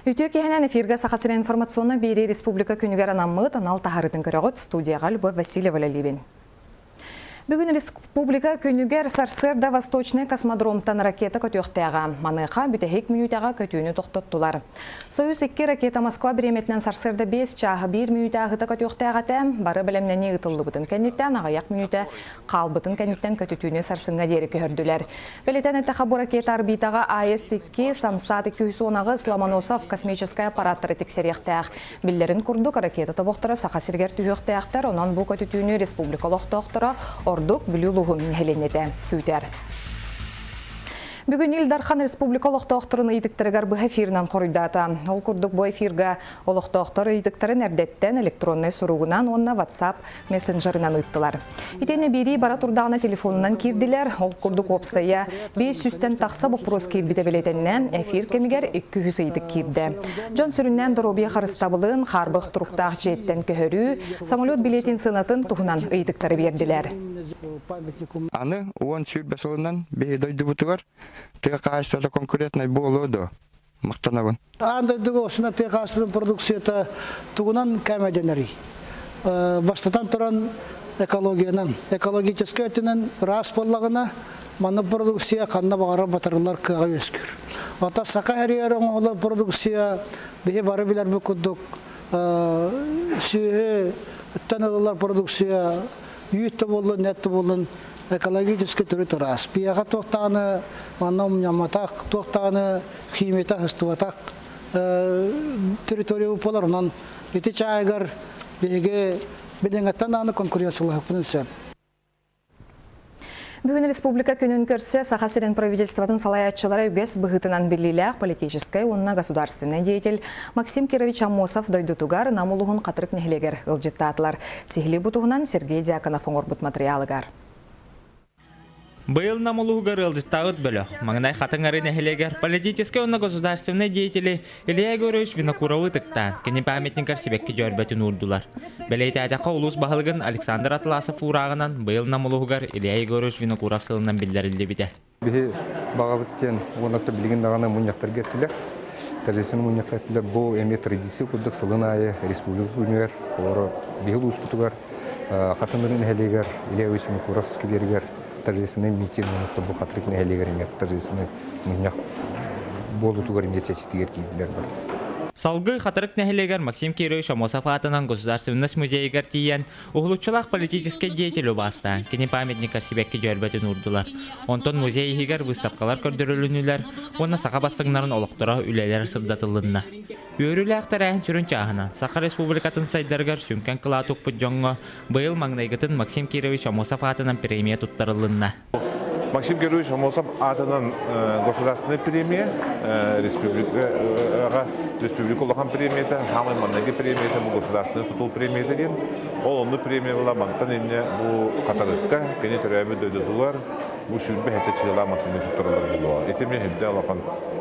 Үтө кехенен эфирге сахасыра информационна бери республика күнігер анаммыт анал тахарытын көрөгөт студияға Любовь Васильева Лалибин. Бүгін республика күнігер Сарсырда Восточный космодромтан ракета көтөқтеға. Маныға бүтәхек минутаға көтөйіні тоқтоттылар. Союз 2 ракета Москва біреметінен Сарсырда 5 чағы 1 минутағыта көтөқтеға тәм, бары білімнені ұтылы бұтын кәнеттен, ағаяқ минута қал бұтын кәнеттен көтөтүйіні Сарсынға дері көрділер. Белетен әттіға бұл ракета орбитаға АС-2 Самсат 210-ағы Сломоносов космическая аппараттары тексеректәқ. Білдерін күрдік ракета табуқтары сақа сергер түйіқтәқтер, онан бұл көтөтүйіні республикалық тоқтыра Ордук бүлілуғын хеленеті күйтер. Бүгін Илдархан республикалық тоқтырын үйдіктірігер бұл эфирінен қорыйдата. Ол күрдік бұл эфирға олық тоқтыры үйдіктірін әрдеттен электронный сұруғынан онына WhatsApp мессенджерінен ұйттылар. Итені бері бара тұрдағына телефонынан кирділер. Ол күрдік опсая 500-тен тақса бұпрос кирбіде білетінен эфир кемігер 200 үйдік кирді. Жон сүріннен дұробия қарыстабылын қарбық тұрықтақ жеттен көхірі, самолет билетін сынатын тұғынан үйдіктірі берділер. Аны он чүр басылынан бейдойды бұтығар. Тыға қағыстада конкурентный болуды. Мақтанауын. Андайдығы осына тыға қағыстадың продукцияты тұғынан кәмәденері. Бастатан тұран экологиянан, экологическі өтінен рас болағына маны продукция қанна бағара батырылар кыға өскір. Ота сақа әрі оңылы продукция бейі бары білер бұл күдік. Сүйі өттен продукция үйітті болын, нетті болын. Экологически түрі тұрас. Бияға тоқтағаны, маном няматақ, тоқтағаны, химиятақ, ұстыватақ территория боларынан. Еті чайғар бейге біліңеттен аны конкуренциялық бұнысы. Бүгін республика күнін көрсе, Сахасирен правительствотын салаятчылары үгес бұғытынан біліләқ политическай онына государственный деятель Максим Кирович Амосов дойдутугар намулуғын қатырық нехлегер ғылжыттатылар. Сихли бұтуғынан Сергей Дьяконов оңыр бұт материалығар. Был намулугар ылдыстагыт бөлө. Маңнай хатыңары нехелегер политический онна государственный деятели Илья Егорович Винокуровы тыктан. Кені памятникар себекке жөрбетін урдулар. Белейті әдіққа улус бағылығын Александр Атласов урағынан был намулугар Илья Егорович Винокуров сылынан білдерілді біде. Бихи бағабыттен оңатты білген дағаны мұнияқтар кеттілер. Тәжесін мұнияқтар кеттілер. Бұл әме традиция күлдік сылын айы республика күнігер. Олары бихи ұлыс бұтығар. Қатындырын нехелегер Илья Егорович Винокуров скелергер. Тәжесінің митин мұнытты бұл қатырық нәлегеріне, тәжесінің мұнияқ болу туғарым етчәчетігер кейділер бар. Салгы қатырық нәхелегер Максим Кирович Амосов атынан государственность музейгер тиян уғылучылақ политический деятелі баста. Кені памятникар себекке жөрбетін урдулар. Онтон музей егер выставкалар көрдірілінілер, оны сақа бастыңнарын олықтыра үлелер сыбдатылынна. Үйірілі ақтар әйін сүрін чағынан Сақа республикатын сайдаргар сүмкен қыла тұқпыт жоңғы бұйыл маңнайғытын Максим Кирович Амосов атынан премия тұттарылынна. Максим Кирович Амосов атынан государственный премия, республика улахан премията, хамай маңнайғы премията, бұл государственный тұтыл премията ден. Ол онды премия бұла маңтан енне бұл қатарыққа, кене түрәбі дөйдіғылар, бұл сүрбі әті чығыла маңтанмен тұттарылар бұлуға. Етеме хедді алақан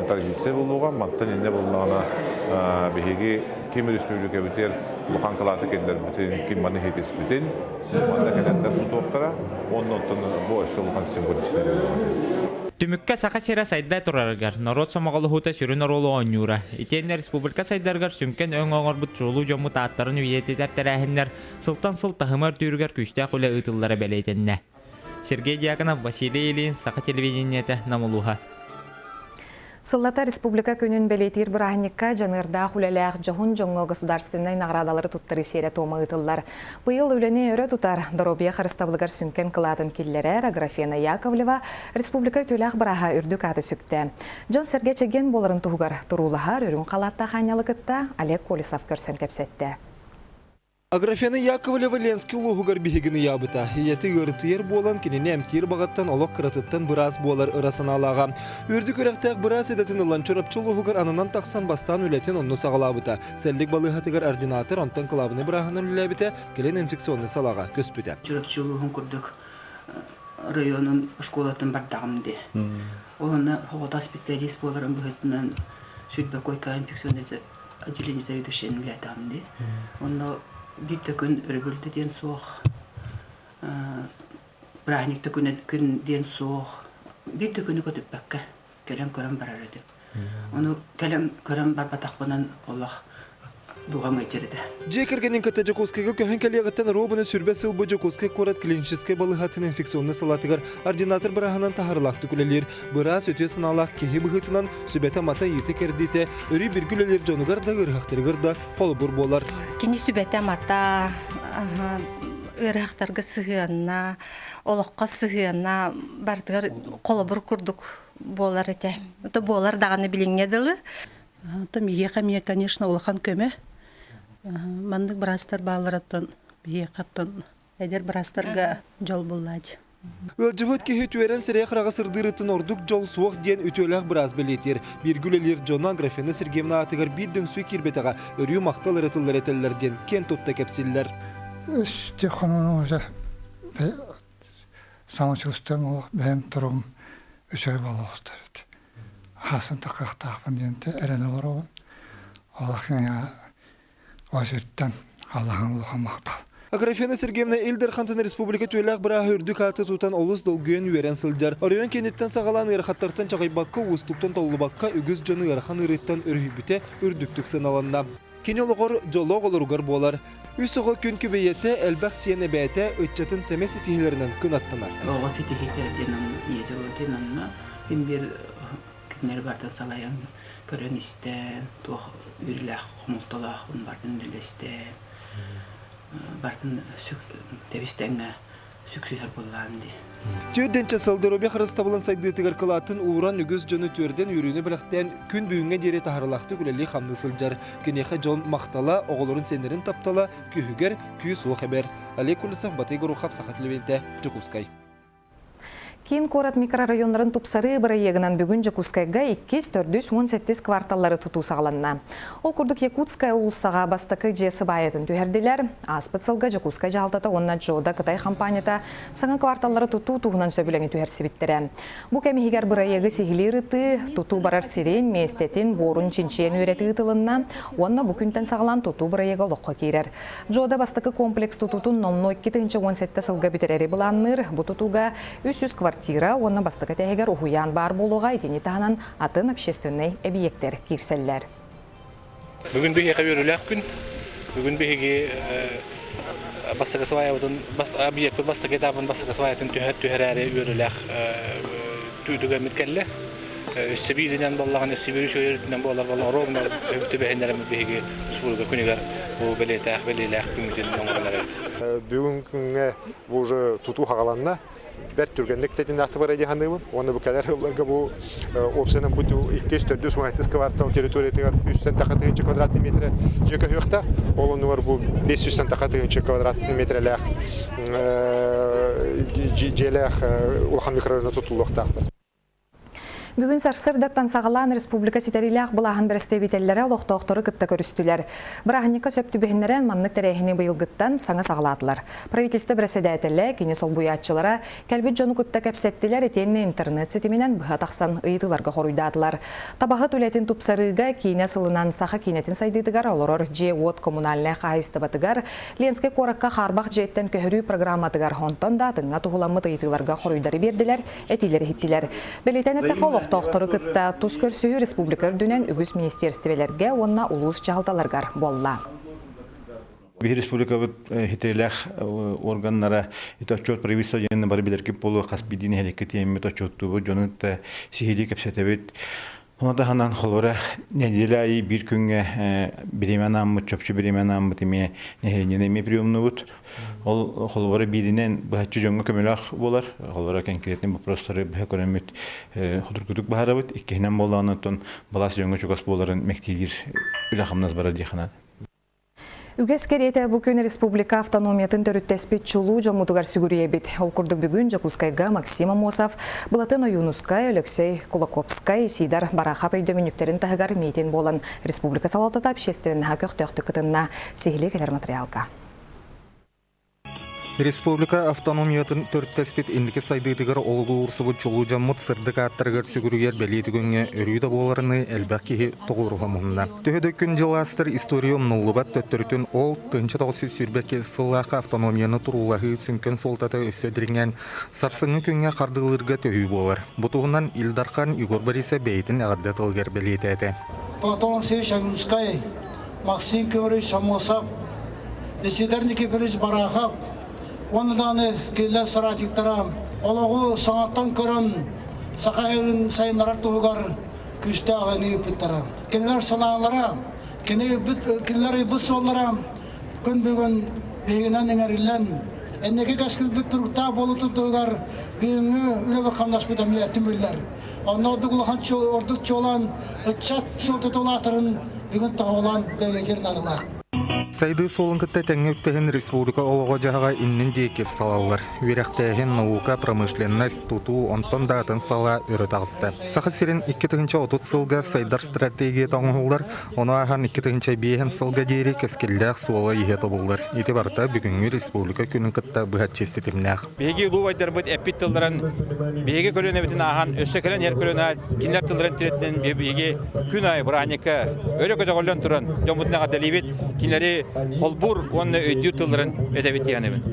традиция бұлуға, маңтан енне бұлуғана бігеге кемі республика бітер бұқан қылаты кендер бітен, кем маны хетес бітен, маңда кәлендер тұтуқтара, онын бұл өші ұлған символичный бұлуға. Түмікке сақа сера сайдай тұрарығар, народ самағалы хута сүрін оролу оңюра. Итенер республика сайдарғар сүмкен өң оңыр бұт жолу жомы тааттарын үйететер тәрәхінлер сылтан тахымар түйіргер күшті құлы ұтылары бәлейтенне. Сергей Дьяконов, Василий Ильин, Сақа телевидениеті намылуға. Сыллата республика күнін бәлейтер бірағынекка жанырда құлалақ жоғын жоңғы государственный нағрадалары тұттыры серия тома ұтылар. Бұйыл өліне өрі тұтар Доробия қарыстабылығар сүнкен қылатын келлері Аграфена Яковлева республика төләқ біраға үрдік аты сүкті. Жон Сергей Чеген боларын тұғығар тұрулығар өрін қалатта қанялықытта Олег Колесов көрсен кәпсетті. Аграфена Яковлева Ленский улуғығар бігігіні ябыта. Еті өртіер болан кенене әмтер бағаттан олық қыратыттан біраз болар ұрасын алаға. Үрдік өрәқтәк біраз едетін ұлан чөрапчы улуғығар анынан тақсан бастан үләтен онны сағалабыта. Сәлдік балығатығар ординатор онтан қылабыны бірағынан үләбіті келен инфекционны салаға көспіті. Чөрапчы улуғын күрдік районын школатын бардағымды. Оланы хоғыта специалист боларын бұғытынан сүрбі койка инфекционны отделение заведущен үләтамды. Битті күн үрбілді ден соқ, бірағынекті күн ден соқ, битті күні көтіп бәкке, кәрен көрін барар өдіп. Оны кәлен көрәм барбатақпынан Аллах дуғам әйтерді. Жекергенин ката Жакускайга көһөн калиягаттан робына сүрбе сылбы Жакускай корат клинический балыхатын инфекционны салатыгар ординатор бараханан тахарлах түкүлелер. Бырас өтө сыналах кеһи быхытынан сүбәтә мата йыты кердите, өрү биргүлелер жонугар да ырхактыргар да холбур болар. Кини сүбәтә мата ырхактарга сыгыанна, олоққа сыгыанна бардыгар холбур курдук болар эте. То болар даганы билиңнедилы. Там ехаме, конечно, улахан көме. Мандык брастар балараттан, ехаттан, эдер брастарга жол буллади. Ылжыбыт кеһи түөрен сирэ хырага сырдырытын ордук жол суох диен өтөлөх браз белетер. Биргүлелер Жона Аграфена Сергеевна атыгар бидден сүй кирбетага өрүү мактал ырытылар этеллерден кен тутта кепсиллер. Технону уже самочувствием бем турум үчөй балыктар. Хасын тақақтақпын дегенде әрені баруын. Аллахын өзірттен Аллахын ұлыға мақтал. Аграфена Сергеевна Эльдар Хантын Республика Түйләк бұрағы үрдік аты тұтан олыс долгүйен үйерен сылдар. Орыйон кенеттен сағалан ырхаттартан чағайбаққа, ұступтан толыбаққа, үгіз жоны ырхан ырыттан үрхүйбіте үрдіктік сыналанна. Кені олығыр жолог олырғыр болар. Үсіғы күн күбейетті әлбәқ сиене бәйті өтчетін сәмесі тихілерінен күн аттанар. Оғасы тихетерденің ежелденің бір нер бартан салаян көрөн истен, тух үріләқ, құмылтылақ, бартан үрілестен, бартан тебістенге сүксүйер болғанды. Түйірденче сылдырубе қырыс табылын сайдытығыр қылатын уыран үгіз жоны түрден үріні біліқтен күн бүйінге дере тахарлақты күлелі қамны сылжар. Кенеқі жон мақтала, оғылырын сенерін таптала, күйігер, күйі суы қабер. Олег Кулисов, Батый Горухав, Сахат Левенте, Жакускай. Кин корат микрорайонларын тупсары бары егінен бүгін Жакускайга 2-4-18 кварталлары туту сағаланна. Ол күрдік Якутская улуссаға бастықы жесі байетін түйерділер. Аспыцылға Жакускай жағалтата онна жода Қытай компанията саңа кварталлары туту туғынан сөбіліңі түйерсібіттірі. Бұ кәмігер бары егі сихилер ыты, туту барар сирен, местетін, борын чинчен үйреті ұтылынна, онна бүкінтен сағалан туту бары егі олыққа кейрер. Жода бастықы комплекс тутутун номно 2-17 сылға бүтерері бұланныр. Бұ тутуға 300 квартира, онна бастықы тәйгер ұхуян бар болуға етені тағынан атын общественный объекттер кирселлер. Бүгін бігеға өріләк күн, бүгін бігеге бастықы свайабытын, объект бастықы етабын бастықы свайатын түйәрәрі өріләк түйдігі мүткәлі. Өссебейдінен болағын, өссебейді шөйірдінен болар, ровнар өбіті бәхендерімі бігеге республика күнігер бұл білетәқ, білеләқ күнгітен оңғанар әді. Бүгін күнге бұл уже тұту қағаланына бәр түргенлік тәтін ақты бар әде қандығын. Оны бұл кәлер ұлларға бұл опсының бұты 2-4-18 квартал территориятығар 300 тақатығыншы квадратный метрі жекі өқта. Ол оны бар бұл 500 тақатығыншы квадратный метріләқ желәқ ұлхан микрорайона тұтылуқтақтыр. Бүгін Сарсырдаттан сағалан республика сетерилях бұлағын бірісті бетеллері олықтауқтары күтті көрістілер. Бірағынника сөпті бігінлерін маннық тәрәйхіне бұйылғыттан саңа сағалатылар. Правительсті бірісі дәтілі, кені сол бұйатчылары кәлбет жоны күтті кәпсеттілер етеніне интернет сетіменен бұға тақсан ұйытыларға қоруйдатылар. Табағы төлетін тұпсарыға кейіне сылынан сақа кейнетін сайдыдығар олырыр же от коммунальный қайысты батығар, Ленске қораққа қарбақ жеттен көхірі программатығар хонтан да тыңа тұғыламыт ұйытыларға қоруйдары берділер, әтилері хиттілер. Тоқтары кытта тұз көрсүйі республика үрдінен үгіз министерствелерге онна улус жағалталарғар болла. Бихи республика хитерилях органнара отчет правительства жены бары билерки полу қаспидини хелекети емме отчеттубу жонутта сихили кепсетебет. Онда ханан холора неделя айы bir күнгө биремен аммыт, чөпчү биремен аммыт эме нехеленен эме приемнубут. Ол холора биринен бахчы жонго көмөлак болар. Холора конкретный вопростары экономит худуркутук бахарабыт. Иккенен болганытын баласы жонго чугас боларын мектилир үлахамназ бара диханат. Үгес кереті бүкін республика автономиятын төріттеспет чулу жомутугар сүгіребет. Ол күрдік бүгін Жакускайга Максим Амосов, Булатын Оюнускай, Алексей Кулаковскай, Сидар Барахап өйдөмініктерін тағығар мейтен болын. Республика салалтата общественна көқтөқты кытынна сегілі келер материалға. Республика автономиятын төрттәспет инники сайдыдыгар олгу урсубут чулу жаммут сырдык аттарыгар сүгүрүгер белетигөнге өрүйдө боларыны элбәкки тогуруга мунна. Төһөдөккүн жыластыр историум нуллубат төттөрүтүн ол 1900 сыллака автономияны турулахы сүнкөн солтата өссөдиринген сарсыңы күнгө кардылырга төһүү болар. Бутугунан Илдархан Игор Бориса бейтин агадда тылгер белетети. Платон Алексеевич Агунскай, Максим Киевич Шамосов, Исидор Никифорович Барахов, Онаданы келер саратиктарам, олығы саңаттан көрін, сақайын сайынарар тұғығар күшті ағайны өпіттарам. Келер санағалара, келер бұс оларам, күн бүгін бейгінен еңерілен, әннеге кәшкіл бүт тұрықта болу тұғығар бейіңі үлі қамдаш бедамияттым өлілер. Онна ордық чолан, үтчат солты толатырын бүгін тағылан бәлегерін арылақ. Сайды солыңкытта тәңе өттәһен республика олығы жағаға иннен дейке салалар. Веряқтәһен наука промышленность туту онтон датын сала өрі тағысты. Сақы сирен 2030 сылға сайдар стратегия таңғылар, оны ахан 2005 сылға дейірі кәскелләқ суала ехе тобылдар. Еті барта бүгінгі республика күнін кытта бұхат честетімнәқ. Беге ұлу айдар бұд әппет тылдыран, беге көліне бітін ахан, өсі көлін ер көліне, кинлер тылдыран тіретінен беге күн ай бұранекі, өрі көді қолын тұран, жомытынаға дәлебет, кинлері қолбур, оны өйдеу тылдырын өтәбет яны бін.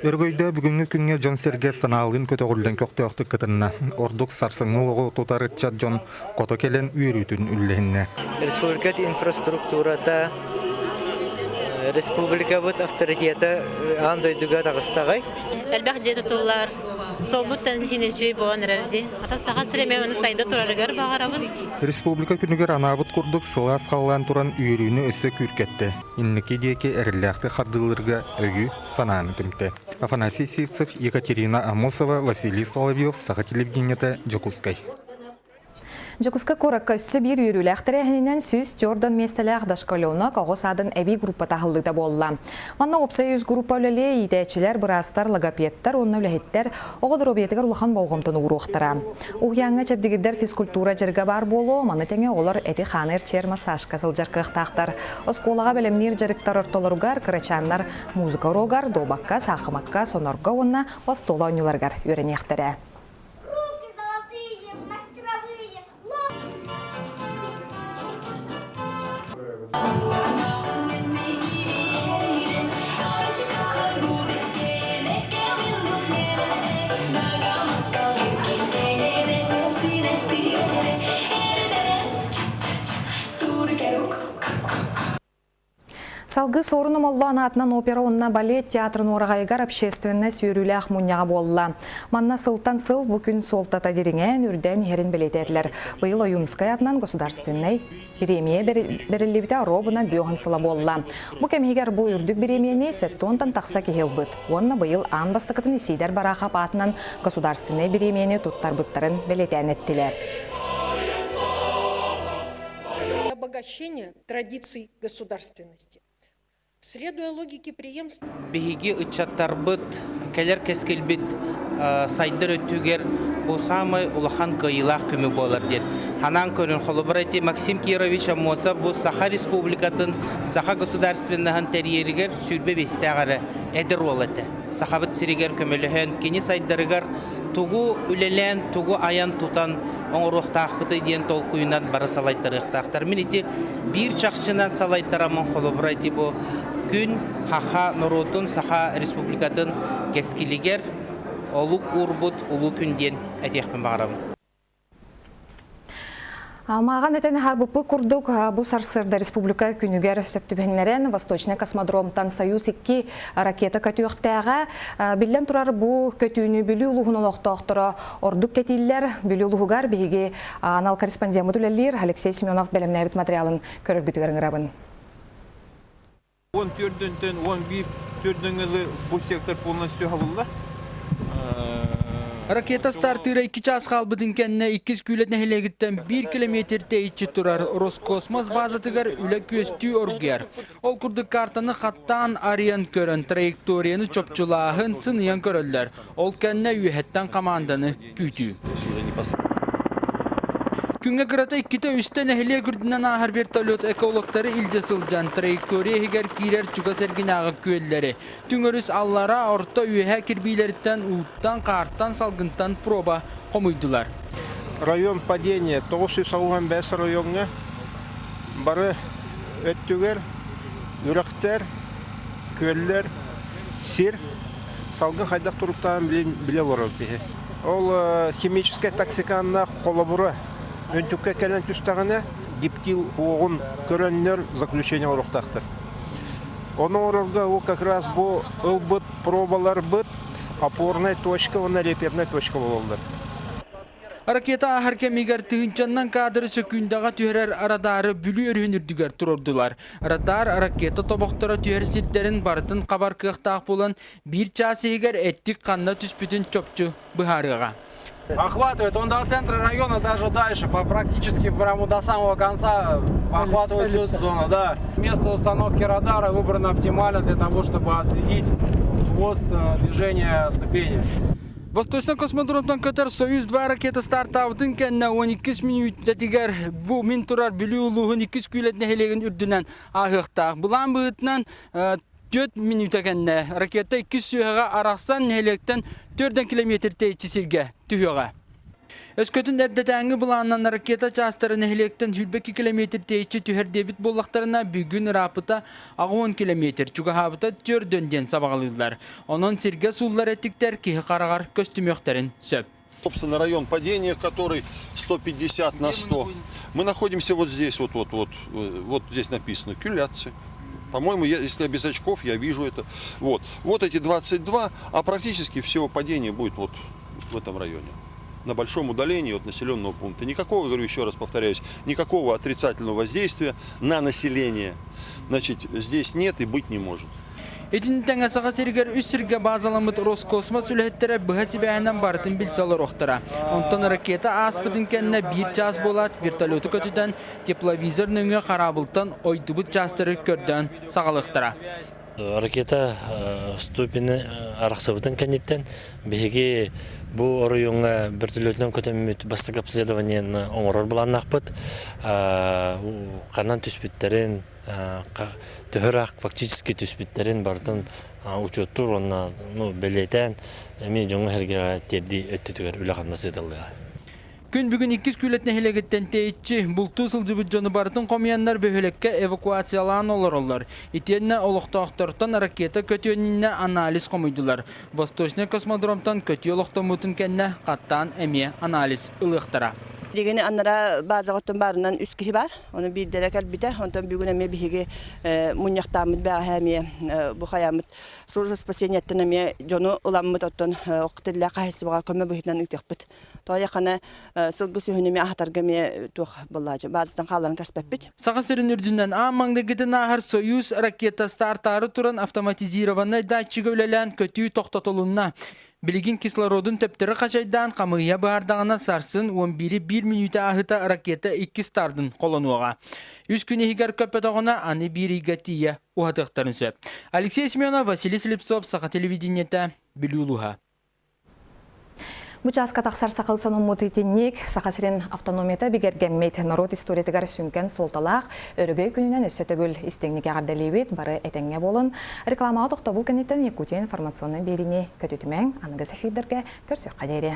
Өргөйді бүгінгі күнге Джон Серге саналғын көтіғылден көқтеуқты кітінна. Ордық сарсыңы оғы тұтары чат Джон қото келен үйрүтін үллігінне. Республикат инфраструктурата, республика бұд авторитеті андойдыға тағыстағай. Әлбәқ жеті тұллар, сол бұттан хинечуй болан әрді. Ата саға сілеме оны сайда тұрарығар бағарабын. Республика күнігер анабыт күрдік сыла сқалан тұран үйрүні өсі күркетті. Иннеке деке әрілляқты қардылырға өйі сананы түмті. Афанасий Сивцев, Екатерина Амосова, Василий Соловьев, Саға телевидениеті Джокускай. Жокуска коракка өссі бір үйріләқтірәхінен сүз Джордан местеләқ дашқалуына қағыс адын әбей группа тағылыда болла. Манна опса 100 группа өлеле идәчілер, бұрастар, логопедтар, онны өләхеттер, оғыдыр обетігер ұлыған болғымтын ұруқтыра. Уғяңға чәбдігірдер физкультура жырға бар болу, маны тәңе олар әті қаныр чер массаж касыл жарқықтақтар. Осколаға бәлемнер жарықтар ортолырғар, кырачаннар, музыка ұрығар, добаққа, сақымаққа, сонорға онна, остола өніларғар өренектірі. Салгы сорыным оллан атынан опера онна балет театрын орағайгар общественный сүйріләқ мұнyaға болла. Манна сылтан сыл бүкін солтата деріңен үрден ерін білетерлер. Бұйыл Оюнскай атынан государственный премия берілібіті робына бүйіғын сыла болла. Бұ кәмегер бұ үрдік премияны сәттонтан тақса кехел бұд. Онна бұйыл анбастықытын исидер барақап атынан государственный премияны туттар бұттарын білетен еттілер. Обогащение традиций государственности. Следуя логике преемства. Биһиги ычаттарбыт, келер кескелбит, сайдар өттүгер, бу самый улахан кыйылах күмү болар дер. Ханан көрүн холобрати Максим Киевич Амосов бу Саха Республикатын, Саха государственныгын терьеригер сүрбе бестагары эдер болаты. Сахабыт сиригер көмөлөһөн кини сайдарыгар тугу үлелен, тугу аян тутан оңруқтақпыты ден толкуйынан бары салайттарықтақтар. Мен ете бір чақшынан салайттарамын холобрати бу күн хаха нұрудын Саха Республикатын кескилигер олук урбут улу күнден әтеқпен бағарамын. Маған әтен харбупы күрдік бұ сарсырда республика күнігер сөптібенлерін Восточный космодромтан Союз 2 ракета көтіуқтәға білден тұрар бұ көтіуіні білі ұлығын олықтақтыры ордық кетейлер білі ұлығығар бейге анал корреспондент мүділелер Алексей Семенов бәлемнәбіт материалын көріргітігерін ғырабын. 14-11 бұл сектор полностью халылар. Ракета стартыра 2 час қалбыдың кәніне 2 күлет нәхелегіттен 1 километр тейітші тұрар Роскосмос базатығар үлі көсті оргер. Ол күрдік картаны қаттан ариян көрін, траекторияны чопчулағын сыниян көрілдер. Ол кәніне үйеттен команданы күйту. Күнге кырата икките үстен эхле күрдүнен ахар вертолет экологтары илже сылжан траектория хигер кирер чуга сергинагы күөллери. Түңөрүс аллара орто үйе кирбилерден uuттан карттан салгынтан проба комуйдулар. Район падения 995 районга бары өттүгер, үрәктер, күөллер, сир салгын хайдак туруктан биле борол бихи. Ол химическая токсиканна холобура өнтүккө келен түстагына гептил оғын көрөннөр заключение орықтақтыр. Оның орылға ол как раз бұл ылбыт пробалар быт опорная точка, оны реперная точка болылды. Ракета ахар кемигер тыгынчаннан кадры сөкүндага түһәрәр арадары бүлү өрүнүрдүгөр турдулар. Радар ракета тобоктора түһәр ситтерин бартын кабар кыктак болан бир часыгер эттик канна түспүтүн чопчу быхарыга. Охватывает он до центра района, даже дальше, практически прямо до самого конца охватывает всю зону. Да. Место установки радара выбрано оптимально для того, чтобы отследить хвост движения ступени. Восточный космодромтан көтер Союз-2 ракета стартабытын кәнне 12 минутта тигер бу мин турар билүү улуғын 2 күйлетне хелеген үрдінен ағықтақ. Бұлан бұғытынан 4 минута кәнне ракета 2 сүйеға арақсан хелектен 4 километр тейчі сирге түйеға. Өскөтін әбдетәңі бұланынан ракета частарын хелектен 2 километр тейчі түйер дебит боллақтарына бүгін рапыта 10 километр чуға хабыта түрденден сабағалылар. Onun сирге суллар әттіктер кейі қарағар көстімөктерін сөп. Собственно, район падения, который 150 на 100. Мы находимся вот здесь, вот здесь написано «Кюляцы». По-моему, если я без очков, я вижу это. Вот эти 22, а практически все падение будет вот в этом районе. На большом удалении от населенного пункта. Никакого, говорю еще раз повторяюсь, никакого отрицательного воздействия на население, значит, здесь нет и быть не может. Этинтен асаға сергер үссірге базаламыт Роскосмос үлеттері бұға себәйінен бартын білсалар оқтыра. Онтан ракета аспыдың кәніне 1 час болат вертолеты көтіден тепловизор нөңе қарабылтан ойдыбыт частыры көрден сағалықтыра. Ракета ступені арақсабытын кәнеттен беге бұл орыйыңа вертолетнен көтемет бастық обследованиен оңырор бұлан ақпыт. Қанан түспеттерін төһөрак фактически түспиттерин бардын учуттур онна белетен эми жоңу херге терди өттүгөр үлаханна сыдылды. Күн бүгін 2 күйлетне хелегеттен тейитчи булту сылжыбыт жону бартын комуяннар бөһөлекке эвакуациялаан олороллар. Итенне олохтоохтортон ракета көтүөнүнне анализ комуйдулар. Восточный космодромтан көтү олохтомутун кенне каттан эми анализ ылыктара. Дегени аннара базаготтон барынан үс кихи бар. Оны биддерек албите, онтон бүгүн эми биһиги муньяктамыт баахами бу хаямыт служба спасениеттен эми жону уламмыт оттон октелле кайсыбага көмө быхитнан үтекпит. Тоякана сылгы сүйүнүмө ахтаргаме тух боллажы. Базадан каларын каспеппит. Сагасырын үрдүнөн аммаңдагытын ахар Союз ракета стартары туран автоматизированный датчиги үлелен көтүү токтотулунна. Билигин кислородун төптөрү качайдан камыя бардагына сарсын 11-1 минута ахыта ракета 2 стардын колонуга. 3 күнү хигер көпөтөгүнө аны бириге тие ухатыктарын сөп. Алексей Семенов, Василий Слепцов, Саха телевидениете, Билюлуха. Бучаска тақсар сақыл соның мұтытеннек сақасырын автономията бігергенмейт народ историятығар сүнкен солталақ өрігөй күнінен өссөтігіл істеңнеге ғардалейбет бары әтәңе болын. Рекламаға тоқта бұл кәнеттен Якутия информационный беріне көтетімен аңыз эфирдерге көрсөк қадері.